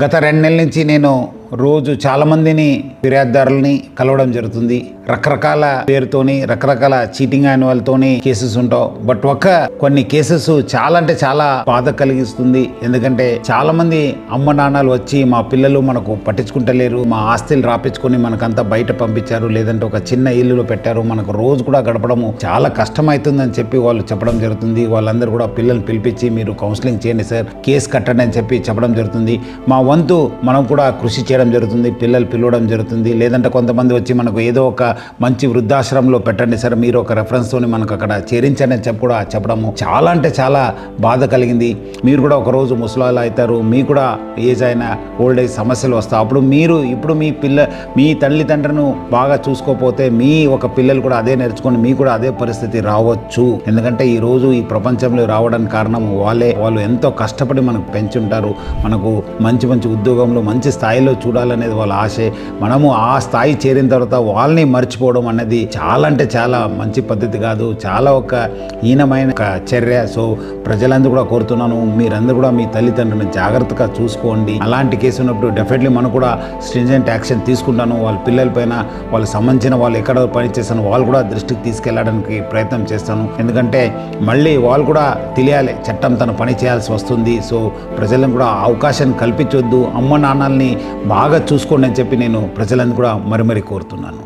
గత 2 నెలల నుంచి నేను రోజు చాలామందిని ఫిర్యాదుదారులని కలవడం జరుగుతుంది. రకరకాల పేరుతోని రకరకాల చీటింగ్ అయిన వాళ్ళతోని కేసెస్ ఉంటావు. బట్ కొన్ని కేసెస్ చాలా అంటే చాలా బాధ కలిగిస్తుంది. ఎందుకంటే చాలా మంది అమ్మ నాన్నలు వచ్చి మా పిల్లలు మనకు పట్టించుకుంటలేరు, మా ఆస్తులు రాపించుకొని మనకంతా బయట పంపించారు, లేదంటే ఒక చిన్న ఇల్లులో పెట్టారు, మనకు రోజు కూడా గడపడము చాలా కష్టమవుతుందని చెప్పి వాళ్ళు చెప్పడం జరుగుతుంది. వాళ్ళందరూ కూడా పిల్లల్ని పిలిపించి మీరు కౌన్సిలింగ్ చేయండి సార్, కేసు కట్టండి అని చెప్పి చెప్పడం జరుగుతుంది. మా వంతు మనం కూడా కృషి చేయడం జరుగుతుంది, పిల్లలు పిలవడం జరుగుతుంది. లేదంటే కొంతమంది వచ్చి మనకు ఏదో ఒక మంచి వృద్ధాశ్రమంలో పెట్టండి సార్, మీరు ఒక రెఫరెన్స్తోని మనకు అక్కడ చేరించండి అని చెప్పి కూడా చెప్పడము చాలా అంటే చాలా బాధ కలిగింది. మీరు కూడా ఒకరోజు ముసలాళ్ళు అవుతారు, మీకు కూడా ఏజ్ అయిన ఓల్డ్ ఏజ్ సమస్యలు వస్తాయి. అప్పుడు మీరు ఇప్పుడు మీ తల్లిదండ్రులను బాగా చూసుకోకపోతే మీ ఒక పిల్లలు కూడా అదే నేర్చుకొని మీకు కూడా అదే పరిస్థితి రావచ్చు. ఎందుకంటే ఈరోజు ఈ ప్రపంచంలో రావడానికి కారణం వాళ్ళు ఎంతో కష్టపడి మనకు పెంచుంటారు. మనకు మంచి ఉద్యోగంలో మంచి స్థాయిలో చూడాలనేది వాళ్ళ ఆశే. మనము ఆ స్థాయి చేరిన తర్వాత వాళ్ళని మర్చిపోవడం అనేది చాలా అంటే చాలా మంచి పద్ధతి కాదు, చాలా ఒక హీనమైన చర్య. సో ప్రజలందరూ కూడా కోరుతున్నాను, మీరందరూ కూడా మీ తల్లిదండ్రులను జాగ్రత్తగా చూసుకోండి. అలాంటి కేసు ఉన్నప్పుడు డెఫినెట్లీ మనం కూడా స్ట్రింజెంట్ యాక్షన్ తీసుకుంటాను. వాళ్ళ పిల్లలపైన వాళ్ళకి సంబంధించిన వాళ్ళు ఎక్కడ పనిచేస్తాను వాళ్ళు కూడా దృష్టికి తీసుకెళ్ళడానికి ప్రయత్నం చేస్తాను. ఎందుకంటే మళ్ళీ వాళ్ళు కూడా తెలియాలి చట్టం తన పని చేయాల్సి వస్తుంది. సో ప్రజలను కూడా అవకాశాన్ని కల్పించొద్దు, అమ్మ నాన్నల్ని బాగా చూసుకోండి అని చెప్పి నేను ప్రజలను కూడా మరీ కోరుతున్నాను.